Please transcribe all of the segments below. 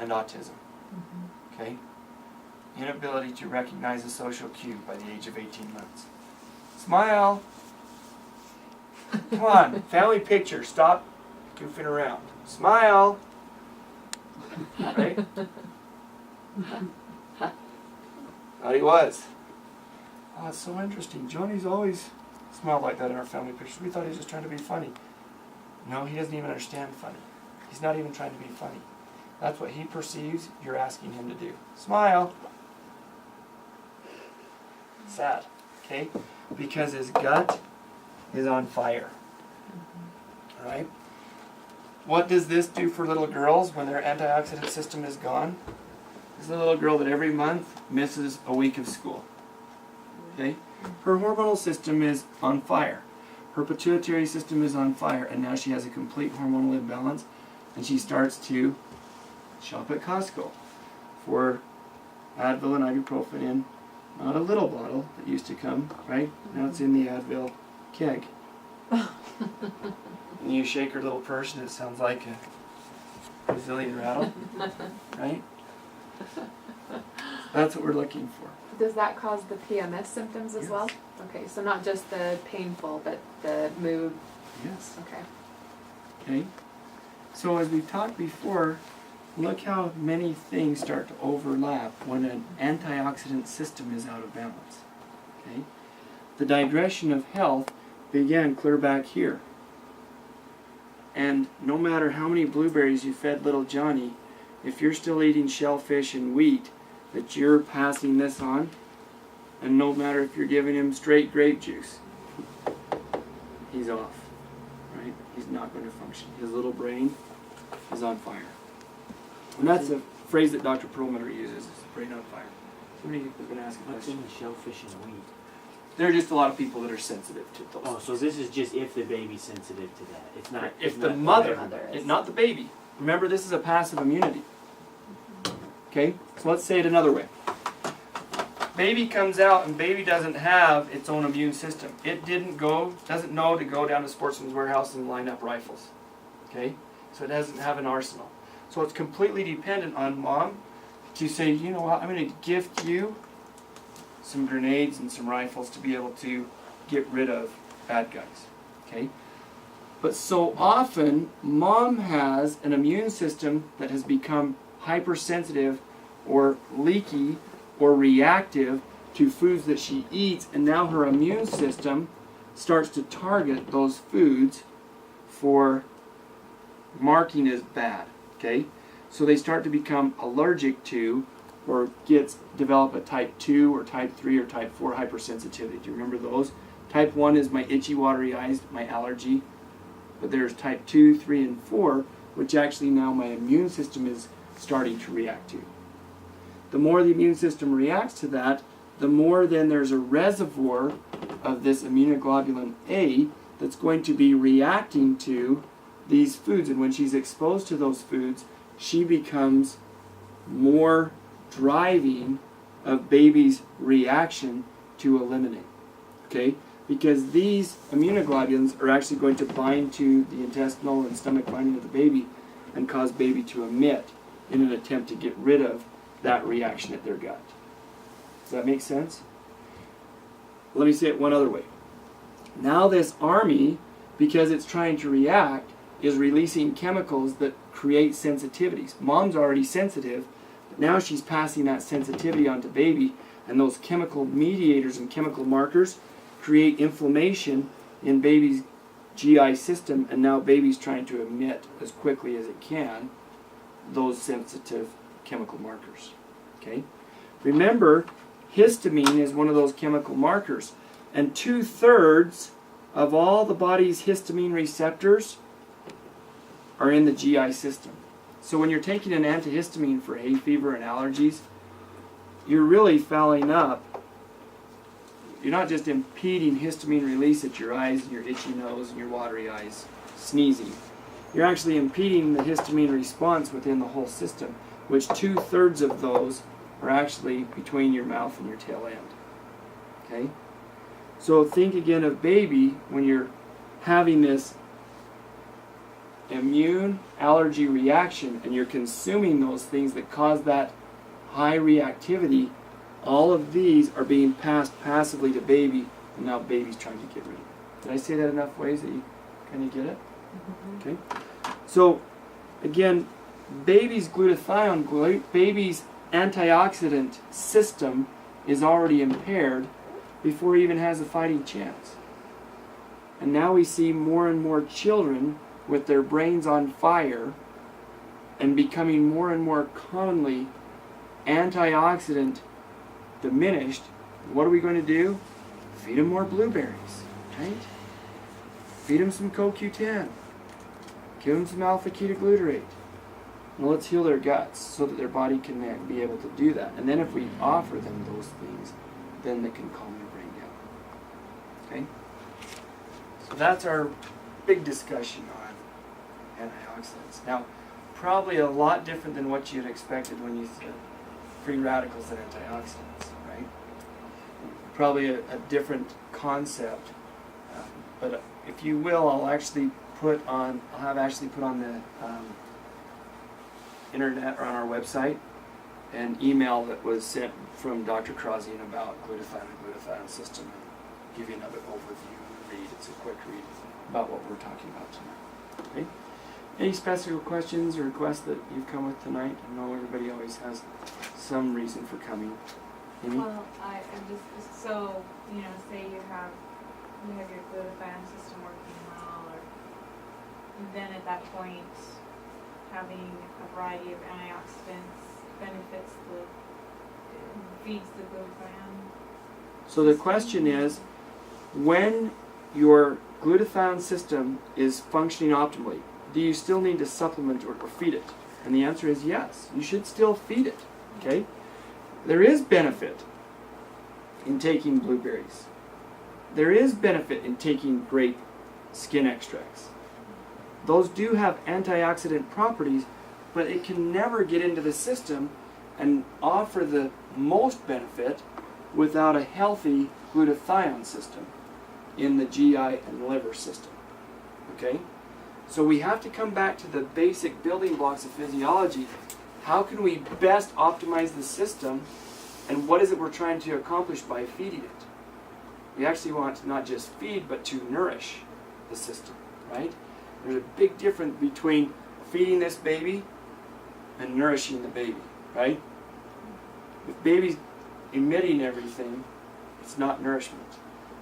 and autism. Okay? Inability to recognize a social cue by the age of 18 months. Smile! Come on, family picture. Stop goofing around. Smile! Right? Thought he was. Oh, it's so interesting. Johnny's always smiled like that in our family pictures. We thought he was just trying to be funny. No, he doesn't even understand funny. He's not even trying to be funny. That's what he perceives you're asking him to do. Smile! Sad. Okay? Because his gut is on fire. Alright? What does this do for little girls when their antioxidant system is gone? This is a little girl that every month misses a week of school. Okay? Her hormonal system is on fire. Her pituitary system is on fire, and now she has a complete hormonal imbalance, and she starts to shop at Costco for Advil and ibuprofen in not a little bottle that used to come, right? Now it's in the Advil keg. And you shake her little purse and it sounds like a Brazilian rattle, right? That's what we're looking for. Does that cause the PMS symptoms as well? Okay, so not just the painful, but the mood. Yes. Okay. Okay. So as we've talked before, look how many things start to overlap when an antioxidant system is out of balance. Okay. The digression of health began clear back here. And no matter how many blueberries you fed little Johnny, if you're still eating shellfish and wheat, that you're passing this on, and no matter if you're giving him straight grape juice, he's off, right? He's not going to function. His little brain is on fire. And that's a phrase that Dr. Perlmutter uses, is brain on fire. Somebody was going to ask a What's question. in the shellfish and wheat? There are just a lot of people that are sensitive to those. Oh, so this is just if the baby's sensitive to that. It's not If it's the not mother, is. not the baby. Remember, this is a passive immunity. Okay? So let's say it another way. Baby comes out and baby doesn't have its own immune system. It doesn't know to go down to Sportsman's Warehouse and line up rifles. Okay? So it doesn't have an arsenal. So it's completely dependent on mom to say, you know what, I'm going to gift you some grenades and some rifles to be able to get rid of bad guys. Okay? But so often, mom has an immune system that has become hypersensitive or leaky or reactive to foods that she eats, and now her immune system starts to target those foods for marking as bad. Okay? So they start to become allergic to or develop a type 2 or type 3 or type 4 hypersensitivity. Do you remember those? Type 1 is my itchy, watery eyes, my allergy. But there's type 2, 3, and 4, which actually now my immune system is starting to react to. The more the immune system reacts to that, the more then there's a reservoir of this immunoglobulin A that's going to be reacting to these foods. And when she's exposed to those foods, she becomes more driving of baby's reaction to eliminate. Okay? Because these immunoglobulins are actually going to bind to the intestinal and stomach lining of the baby and cause baby to emit in an attempt to get rid of that reaction at their gut. Does that make sense? Let me say it one other way. Now this army, because it's trying to react, is releasing chemicals that create sensitivities. Mom's already sensitive, but now she's passing that sensitivity onto baby, and those chemical mediators and chemical markers create inflammation in baby's GI system, and now baby's trying to emit as quickly as it can those sensitive chemical markers. Okay? Remember, histamine is one of those chemical markers, and 2/3 of all the body's histamine receptors are in the GI system. So when you're taking an antihistamine for hay fever and allergies, you're really fouling up. You're not just impeding histamine release at your eyes and your itchy nose and your watery eyes, sneezing. You're actually impeding the histamine response within the whole system, which 2/3 of those are actually between your mouth and your tail end. Okay? So think again of baby when you're having this immune allergy reaction and you're consuming those things that cause that high reactivity, all of these are being passed passively to baby, and now baby's trying to get rid of it. Did I say that enough ways that you kind of get it? Okay. So, again, baby's glutathione, baby's antioxidant system is already impaired before he even has a fighting chance. And now we see more and more children with their brains on fire and becoming more and more commonly antioxidant diminished. What are we going to do? Feed them more blueberries, right? Feed them some CoQ10. Give them some alpha ketoglutarate. Well, let's heal their guts so that their body can be able to do that. And then if we offer them those things, then they can calm their brain down. Okay? So that's our big discussion on antioxidants. Now, probably a lot different than what you'd expected when you said free radicals and antioxidants, right? Probably a different concept. But if you will, I'll have actually put on the internet or on our website an email that was sent from Dr. Krasian about glutathione and glutathione system, and give you another overview read. It's a quick read about what we're talking about tonight. Okay? Any specific questions or requests that you've come with tonight? I know everybody always has some reason for coming. Amy? Well, I'm just, so, say you have your glutathione system working well, or then at that point, having a variety of antioxidants benefits feeds the glutathione. So the question is, when your glutathione system is functioning optimally, do you still need to supplement or feed it? And the answer is yes. You should still feed it. Okay? There is benefit in taking blueberries. There is benefit in taking grape skin extracts. Those do have antioxidant properties, but it can never get into the system and offer the most benefit without a healthy glutathione system in the GI and liver system. Okay? So we have to come back to the basic building blocks of physiology. How can we best optimize the system, and what is it we're trying to accomplish by feeding it? We actually want to not just feed, but to nourish the system, right? There's a big difference between feeding this baby and nourishing the baby, right? If baby's emitting everything, it's not nourishment.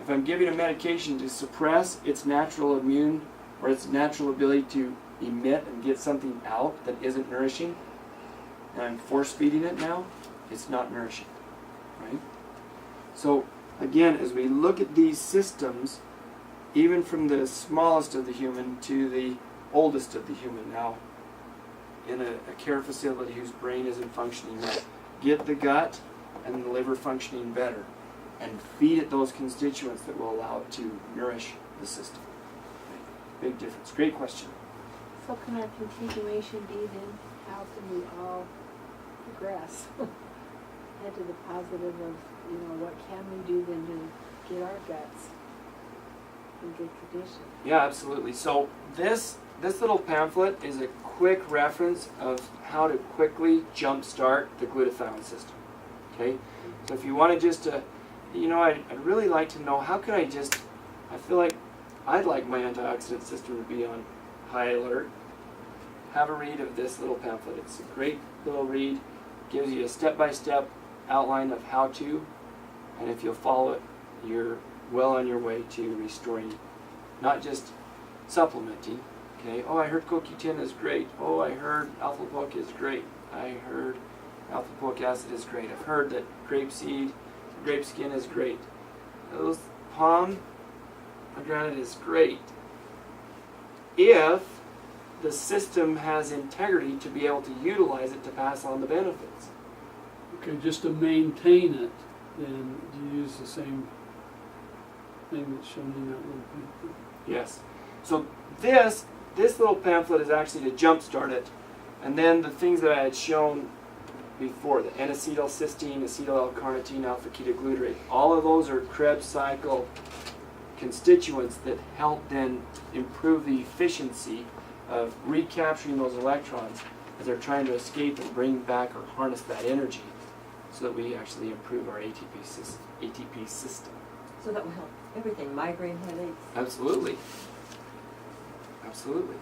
If I'm giving a medication to suppress its natural immune or its natural ability to emit and get something out that isn't nourishing, and I'm force feeding it now, it's not nourishing, right? So again, as we look at these systems, even from the smallest of the human to the oldest of the human now, in a care facility whose brain isn't functioning yet, get the gut and the liver functioning better, and feed it those constituents that will allow it to nourish the system. Big difference. Great question. So can our continuation be then, how can we all progress? Head to the positive of, what can we do then to get our guts in good condition? Yeah, absolutely. So this little pamphlet is a quick reference of how to quickly jumpstart the glutathione system. Okay? So if you want to just, I'd really like to know, how can I feel like I'd like my antioxidant system to be on high alert. Have a read of this little pamphlet. It's a great little read. Gives you a step-by-step outline of how to, and if you'll follow it, you're well on your way to restoring, not just supplementing. Okay, oh, I heard CoQ10 is great. Oh, I heard alpha lipoic is great. I heard alpha lipoic acid is great. I've heard that grape skin is great. Those pomegranate is great if the system has integrity to be able to utilize it to pass on the benefits. Okay, just to maintain it, then you use the same thing that's shown in that little pamphlet. Yes. So this little pamphlet is actually to jumpstart it, and then the things that I had shown before, the N-acetylcysteine, acetyl-L-carnitine, alpha-ketoglutarate, all of those are Krebs cycle constituents that help then improve the efficiency of recapturing those electrons as they're trying to escape and bring back or harness that energy so that we actually improve our ATP system. So that will help everything, migraine headaches. Absolutely. Absolutely.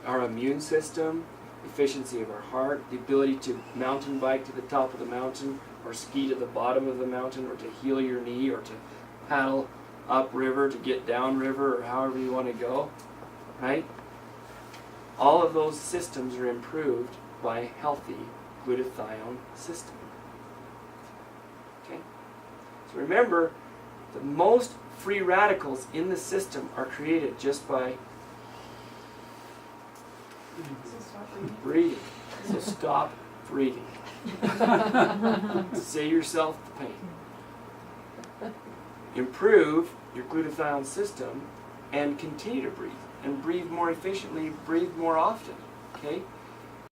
Our immune system, efficiency of our heart, the ability to mountain bike to the top of the mountain or ski to the bottom of the mountain or to heal your knee or to paddle upriver to get downriver or however you want to go, right? All of those systems are improved by a healthy glutathione system. Okay? So remember, the most free radicals in the system are created just by So stop reading. breathing. So stop breathing. Save yourself the pain. Improve your glutathione system and continue to breathe. And breathe more efficiently, breathe more often. Okay?